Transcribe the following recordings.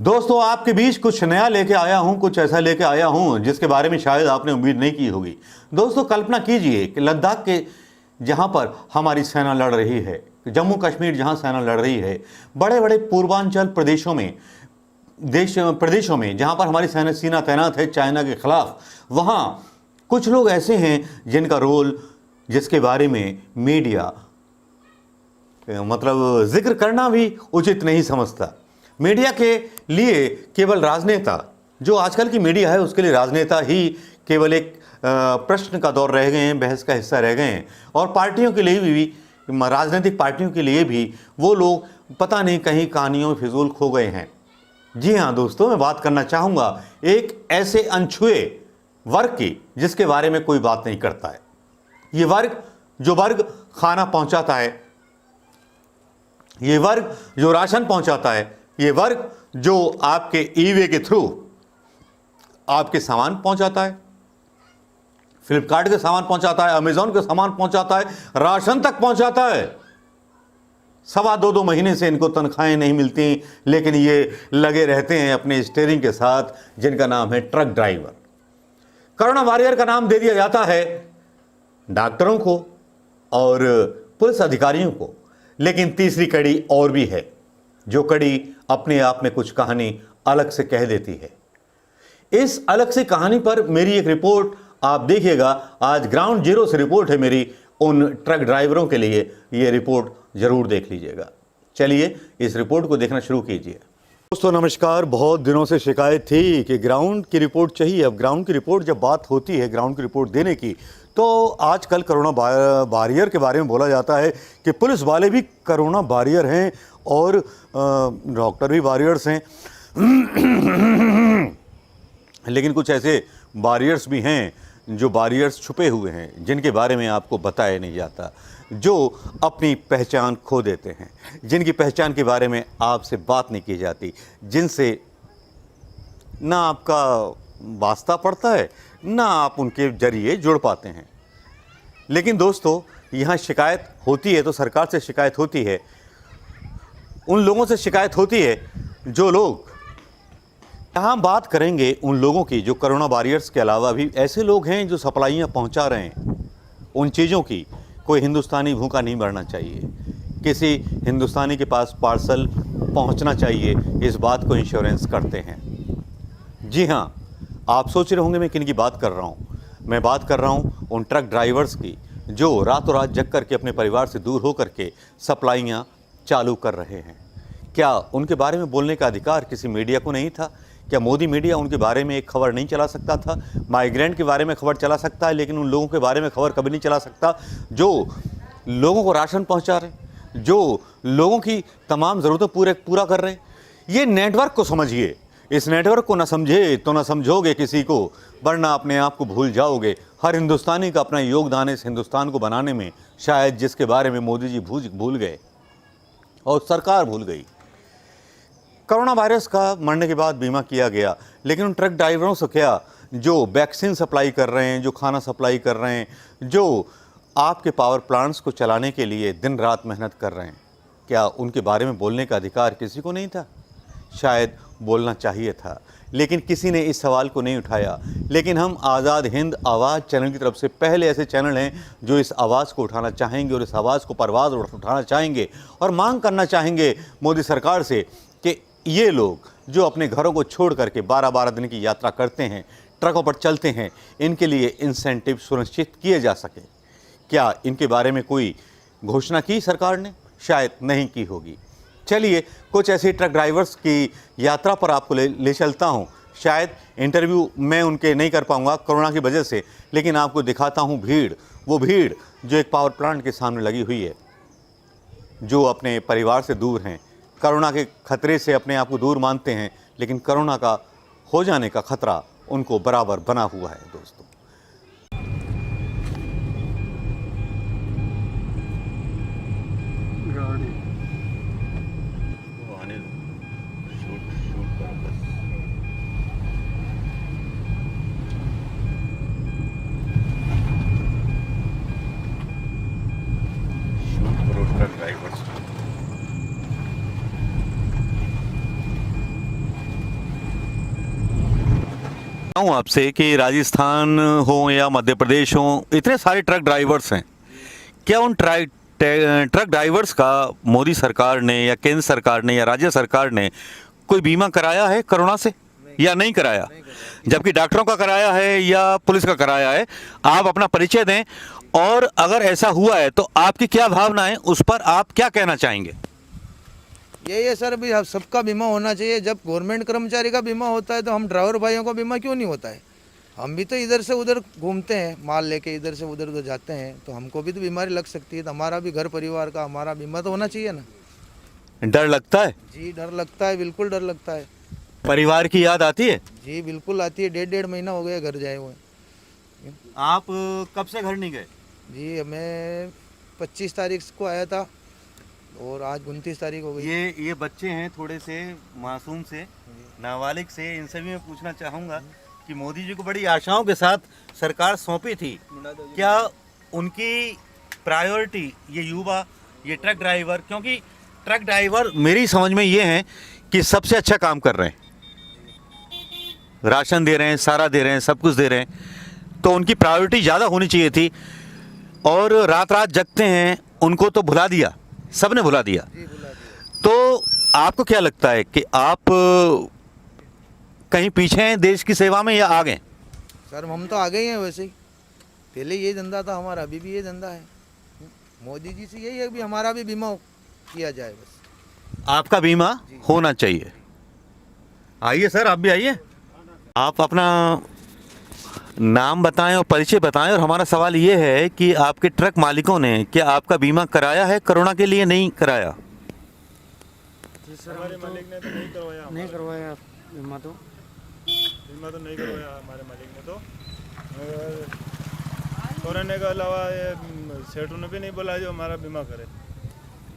दोस्तों, आपके बीच कुछ नया लेके आया हूं, कुछ ऐसा लेके आया हूं जिसके बारे में शायद आपने उम्मीद नहीं की होगी। दोस्तों, कल्पना कीजिए कि लद्दाख के जहां पर हमारी सेना लड़ रही है, जम्मू कश्मीर जहां सेना लड़ रही है, बड़े बड़े पूर्वांचल प्रदेशों में जहां पर हमारी सेना तैनात है चाइना के खिलाफ, वहां कुछ लोग ऐसे हैं जिनका रोल, जिसके बारे में मीडिया जिक्र करना भी उचित नहीं समझता। मीडिया के लिए केवल राजनेता, जो आजकल की मीडिया है उसके लिए राजनेता ही केवल एक प्रश्न का दौर रह गए हैं, बहस का हिस्सा रह गए हैं। और पार्टियों के लिए भी, राजनीतिक पार्टियों के लिए भी वो लोग पता नहीं कहीं कहानियों में फिजूल खो गए हैं। जी हाँ दोस्तों, मैं बात करना चाहूँगा एक ऐसे अनछुए वर्ग की जिसके बारे में कोई बात नहीं करता है। ये वर्ग, जो वर्ग खाना पहुँचाता है, ये वर्ग जो राशन पहुँचाता है, ये वर्ग जो आपके ईवे के थ्रू आपके सामान पहुंचाता है, फ्लिपकार्ट के सामान पहुंचाता है, अमेजॉन के सामान पहुंचाता है, राशन तक पहुंचाता है। 2.25 महीने से इनको तनख्वाहें नहीं मिलती, लेकिन ये लगे रहते हैं अपने स्टीयरिंग के साथ, जिनका नाम है ट्रक ड्राइवर। कोरोना वॉरियर का नाम दे दिया जाता है डॉक्टरों को और पुलिस अधिकारियों को, लेकिन तीसरी कड़ी और भी है, जो कड़ी अपने आप में कुछ कहानी अलग से कह देती है। इस अलग से कहानी पर मेरी एक रिपोर्ट आप देखिएगा। आज ग्राउंड जीरो से रिपोर्ट है मेरी उन ट्रक ड्राइवरों के लिए। ये रिपोर्ट जरूर देख लीजिएगा। चलिए इस रिपोर्ट को देखना शुरू कीजिए। दोस्तों नमस्कार। बहुत दिनों से शिकायत थी कि ग्राउंड की रिपोर्ट चाहिए। अब ग्राउंड की रिपोर्ट जब बात होती है ग्राउंड की रिपोर्ट देने की, तो आजकल कोरोना वॉरियर के बारे में बोला जाता है कि पुलिस वाले भी कोरोना वॉरियर हैं और डॉक्टर भी वॉरियर्स हैं। लेकिन कुछ ऐसे वॉरियर्स भी हैं जो वॉरियर्स छुपे हुए हैं, जिनके बारे में आपको बताया नहीं जाता, जो अपनी पहचान खो देते हैं, जिनकी पहचान के बारे में आपसे बात नहीं की जाती, जिनसे ना आपका वास्ता पड़ता है, ना आप उनके जरिए जुड़ पाते हैं। लेकिन दोस्तों, यहाँ शिकायत होती है तो सरकार से शिकायत होती है, उन लोगों से शिकायत होती है जो लोग, यहाँ बात करेंगे उन लोगों की जो कोरोना वॉरियर्स के अलावा भी ऐसे लोग हैं जो सप्लाइयाँ पहुँचा रहे हैं उन चीज़ों की। कोई हिंदुस्तानी भूखा नहीं मरना चाहिए, किसी हिंदुस्तानी के पास पार्सल पहुँचना चाहिए, इस बात को इंश्योरेंस करते हैं। जी हाँ, आप सोच रहे होंगे मैं किन की बात कर रहा हूँ। मैं बात कर रहा हूँ उन ट्रक ड्राइवर्स की जो रातों रात जग करके अपने परिवार से दूर होकर के सप्लाइयाँ चालू कर रहे हैं। क्या उनके बारे में बोलने का अधिकार किसी मीडिया को नहीं था? क्या मोदी मीडिया उनके बारे में एक खबर नहीं चला सकता था? माइग्रेंट के बारे में खबर चला सकता है, लेकिन उन लोगों के बारे में खबर कभी नहीं चला सकता जो लोगों को राशन पहुंचा रहे, जो लोगों की तमाम ज़रूरतें पूरा कर रहे हैं। ये नेटवर्क को समझिए। इस नेटवर्क को ना समझे तो ना समझोगे किसी को, वरना अपने आप को भूल जाओगे। हर हिंदुस्तानी का अपना योगदान इस हिंदुस्तान को बनाने में, शायद जिसके बारे में मोदी जी भूल गए और सरकार भूल गई। कोरोना वायरस का मरने के बाद बीमा किया गया, लेकिन उन ट्रक ड्राइवरों से क्या, जो वैक्सीन सप्लाई कर रहे हैं, जो खाना सप्लाई कर रहे हैं, जो आपके पावर प्लांट्स को चलाने के लिए दिन रात मेहनत कर रहे हैं, क्या उनके बारे में बोलने का अधिकार किसी को नहीं था? शायद बोलना चाहिए था, लेकिन किसी ने इस सवाल को नहीं उठाया। लेकिन हम आज़ाद हिंद आवाज़ चैनल की तरफ से पहले ऐसे चैनल हैं जो इस आवाज़ को उठाना चाहेंगे और इस आवाज़ को परवाज़ उठाना चाहेंगे और मांग करना चाहेंगे मोदी सरकार से कि ये लोग जो अपने घरों को छोड़ करके 12-12 दिन की यात्रा करते हैं, ट्रकों पर चलते हैं, इनके लिए इंसेंटिव सुनिश्चित किए जा सके। क्या इनके बारे में कोई घोषणा की सरकार ने? शायद नहीं की होगी। चलिए कुछ ऐसे ट्रक ड्राइवर्स की यात्रा पर आपको ले चलता हूँ। शायद इंटरव्यू मैं उनके नहीं कर पाऊँगा कोरोना की वजह से, लेकिन आपको दिखाता हूँ भीड़, वो भीड़ जो एक पावर प्लांट के सामने लगी हुई है, जो अपने परिवार से दूर हैं, कोरोना के खतरे से अपने आप को दूर मानते हैं, लेकिन कोरोना का हो जाने का खतरा उनको बराबर बना हुआ है। दोस्तों, हूँ आपसे कि राजस्थान हो या मध्य प्रदेश हो, इतने सारे ट्रक ड्राइवर्स हैं, क्या उन ट्रक ड्राइवर्स का मोदी सरकार ने या केंद्र सरकार ने या राज्य सरकार ने कोई बीमा कराया है कोरोना से या नहीं कराया? जबकि डॉक्टरों का कराया है या पुलिस का कराया है? आप अपना परिचय दें, और अगर ऐसा हुआ है तो आपकी क्या भावना है, उस पर आप क्या कहना चाहेंगे? यही है सर, भी सबका बीमा होना चाहिए। जब गवर्नमेंट कर्मचारी का बीमा होता है तो हम ड्राइवर भाइयों का बीमा क्यों नहीं होता है? हम भी तो इधर से उधर घूमते हैं, माल लेके इधर से उधर तो जाते हैं, तो हमको भी तो बीमारी लग सकती है। तो हमारा भी घर परिवार का हमारा बीमा तो होना चाहिए ना। डर लगता है? जी डर लगता है, बिल्कुल डर लगता है। परिवार की याद आती है? जी बिल्कुल आती है। 1.5 महीना हो गया घर जाए हुए। आप कब से घर नहीं गए? जी मैं 25 तारीख को आया था और आज 29 तारीख हो गई। ये बच्चे हैं थोड़े से मासूम से, नाबालिग से, इनसे भी मैं पूछना चाहूँगा कि मोदी जी को बड़ी आशाओं के साथ सरकार सौंपी थी, क्या उनकी प्रायोरिटी ये युवा, ये ट्रक ड्राइवर, क्योंकि ट्रक ड्राइवर मेरी समझ में ये हैं कि सबसे अच्छा काम कर रहे हैं, राशन दे रहे हैं, सारा दे रहे हैं, सब कुछ दे रहे हैं, तो उनकी प्रायोरिटी ज़्यादा होनी चाहिए थी। और रात रात जगते हैं, उनको तो भुला दिया, सबने भुला दिया। तो आपको क्या लगता है कि आप कहीं पीछे हैं देश की सेवा में या आगे? सर हम तो आ गए हैं वैसे ही। पहले ये धंधा था हमारा, अभी भी ये धंधा है। मोदी जी से यही है कि हमारा भी बीमा किया जाए बस। आपका बीमा होना चाहिए। आइए सर, आप भी आइए। आप अपना नाम बताएं और परिचय बताएं। और हमारा सवाल ये है कि आपके ट्रक मालिकों ने क्या आपका बीमा कराया है कोरोना के लिए? नहीं कराया? जी सर, हमारे मालिक ने तो नहीं करवाया। नहीं करवाया बीमा तो नहीं करवाया हमारे मालिक ने तो। कोरोना के अलावा ये सेठों ने भी नहीं बोला जो हमारा बीमा करे।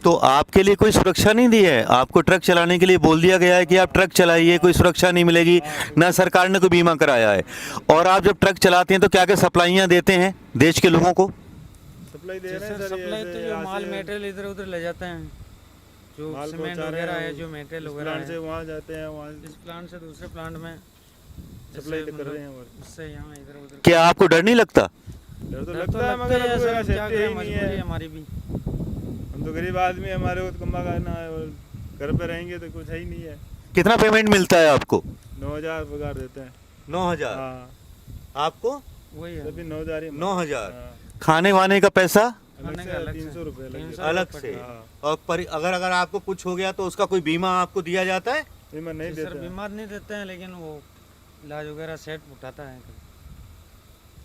तो आपके लिए कोई सुरक्षा नहीं दी है? आपको ट्रक चलाने के लिए बोल दिया गया है कि आप ट्रक चलाइए, कोई सुरक्षा नहीं मिलेगी, ना सरकार ने कोई बीमा कराया है। और आप जब ट्रक चलाते हैं तो क्या क्या सप्लाइयाँ देते हैं देश के लोगों को? सप्लाई दे रहे हैं सर। सप्लाई तो जो माल मटेरियल इधर उधर ले जाते हैं, जो सीमेंट वगैरह है, जो मटेरियल वगैरह प्लांट से है, वहाँ जाते हैं, वहाँ इस प्लांट से दूसरे प्लांट में सप्लाई कर रहे हैं। उससे यहाँ इधर उधर क्या आपको डर नहीं लगता? डर तो डर लगता है, मगर है अब सर, कोई क्या सेफ्टी करें, ही नहीं मजबूरी है है। हमारी भी। हम तो गरीब आदमी, हमारे को तो कमा खाना है और घर पे रहेंगे तो कुछ है ही नहीं है। कितना पेमेंट मिलता है आपको? 9,000 पगार देते हैं। 9,000? हाँ, आपको वही है, तभी 9,000 ही। 9,000? हाँ, खाने वाने का पैसा अलग खाने से का अलग से। 300 रुपये लगे। 300 अलग से? हाँ। और अगर आपको कुछ हो गया तो उसका कोई बीमा आपको दिया जाता है? बीमा नहीं सर देते हैं। बीमार नहीं देते हैं, लेकिन वो इलाज वगैरह सेट उठाता है,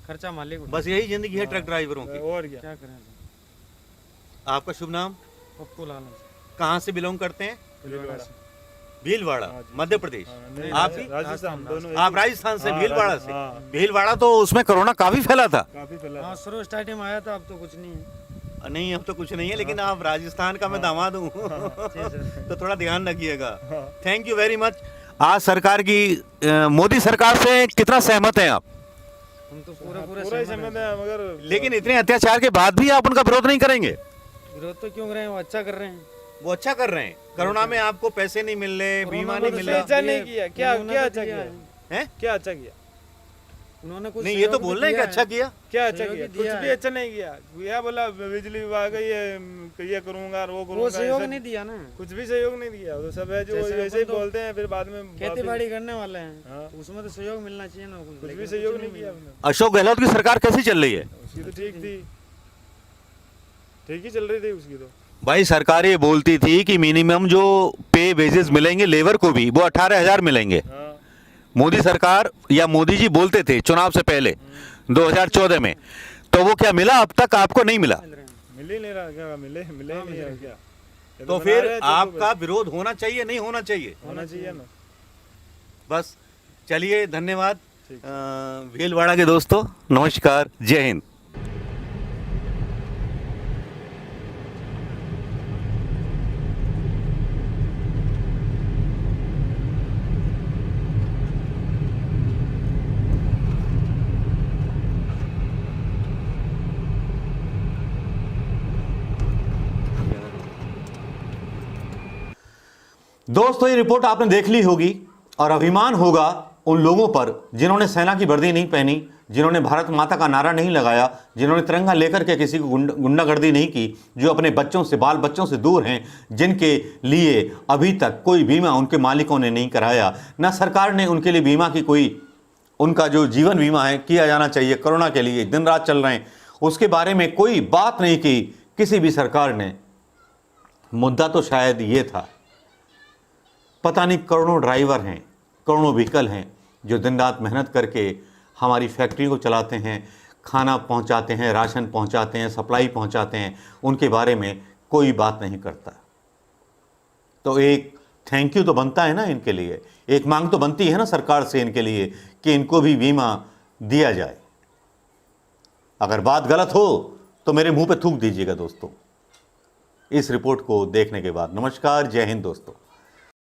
खर्चा मालिक उठाता बस यही जिंदगी है ट्रक ड्राइवरों की। और है। क्या। क्या करें सर। आपका शुभ नाम? पप्पू लाल कहाँ से बिलोंग करते हैं? भीलवाड़ा से। भीलवाड़ा, हाँ जी। मध्य प्रदेश। हाँ, नहीं, आप भी? राजस्थान दोनों एक आप ही। राजस्थान से? हाँ, भीलवाड़ा से? हाँ। भीलवाड़ा तो उसमें कोरोना काफी फैला था। काफी फैला हाँ, था। शुरू स्टार्टिंग में आया था, अब तो कुछ नहीं है। नहीं, अब तो कुछ नहीं है, लेकिन आप राजस्थान का मैं दामाद हूँ जी सर। तो थोड़ा ध्यान रखिएगा। हाँ। Thank you very much. आज सरकार की मोदी सरकार से कितना सहमत हैं आप? हम तो पूरा पूरा ही सहमत समय हैं। में, मगर लेकिन इतने अत्याचार के बाद भी आप उनका विरोध नहीं करेंगे? विरोध तो क्यों कर रहे हैं, वो अच्छा कर रहे हैं। वो अच्छा कर रहे हैं। कोरोना में आपको पैसे नहीं मिल रहे, बीमा नहीं मिल रहा अच्छा नहीं किया। क्या उन्होंने क्या तो अच्छा दिया किया है। है? क्या अच्छा किया? उन्होंने कुछ नहीं, ये तो सहयोग बोल भी रहे हैं कि दिया अच्छा है। किया। क्या अच्छा सहयोग किया? भी कुछ दिया भी है। अच्छा नहीं किया। यह बोला बिजली विभाग ये करूंगा, वो वो करूंगा, सहयोग ऐसा नहीं दिया ना। कुछ भी सहयोग नहीं दिया। तो सब है जो जैसे ऐसे ही अपन तो बोलते हैं, फिर बाद में खेती वापिस- बाड़ी करने वाले हैं, हाँ। तो उसमें तो सहयोग मिलना चाहिए ना। कुछ लेकिन भी सहयोग नहीं मिला। किया उसने। अशोक गहलोत की सरकार कैसी चल रही है? उसकी तो ठीक थी, ठीक ही चल रही थी उसकी तो। भाई सरकार ये बोलती थी कि मिनिमम जो पे वेजेस मिलेंगे लेबर को भी, वो 18,000 मिलेंगे। हाँ, मोदी सरकार या मोदी जी बोलते थे चुनाव से पहले 2014 में, तो वो क्या मिला अब तक? आपको नहीं मिला? मिल रहे हैं। मिल ही नहीं रहा। क्या मिले ही नहीं है क्या? ये तो बना फिर रहे हैं, आपका विरोध होना चाहिए, नहीं होना चाहिए? होना चाहिए ना। बस चलिए, धन्यवाद। ठीक। भीलवाड़ा के दोस्तों, नमस्कार, जय हिंद। दोस्तों, ये रिपोर्ट आपने देख ली होगी और अभिमान होगा उन लोगों पर जिन्होंने सेना की वर्दी नहीं पहनी, जिन्होंने भारत माता का नारा नहीं लगाया, जिन्होंने तिरंगा लेकर के किसी को गुंडागर्दी नहीं की, जो अपने बच्चों से, बाल बच्चों से दूर हैं, जिनके लिए अभी तक कोई बीमा उनके मालिकों ने नहीं कराया, ना सरकार ने उनके लिए बीमा की कोई, उनका जो जीवन बीमा है किया जाना चाहिए, कोरोना के लिए दिन रात चल रहे हैं, उसके बारे में कोई बात नहीं की किसी भी सरकार ने। मुद्दा तो शायद ये था, पता नहीं करोड़ों ड्राइवर हैं, करोड़ों व्हीकल हैं जो दिन रात मेहनत करके हमारी फैक्ट्री को चलाते हैं, खाना पहुंचाते हैं, राशन पहुंचाते हैं, सप्लाई पहुंचाते हैं, उनके बारे में कोई बात नहीं करता। तो एक थैंक यू तो बनता है ना इनके लिए, एक मांग तो बनती है ना सरकार से इनके लिए कि इनको भी बीमा दिया जाए। अगर बात गलत हो तो मेरे मुंह पे थूक दीजिएगा दोस्तों इस रिपोर्ट को देखने के बाद। नमस्कार, जय हिंद दोस्तों।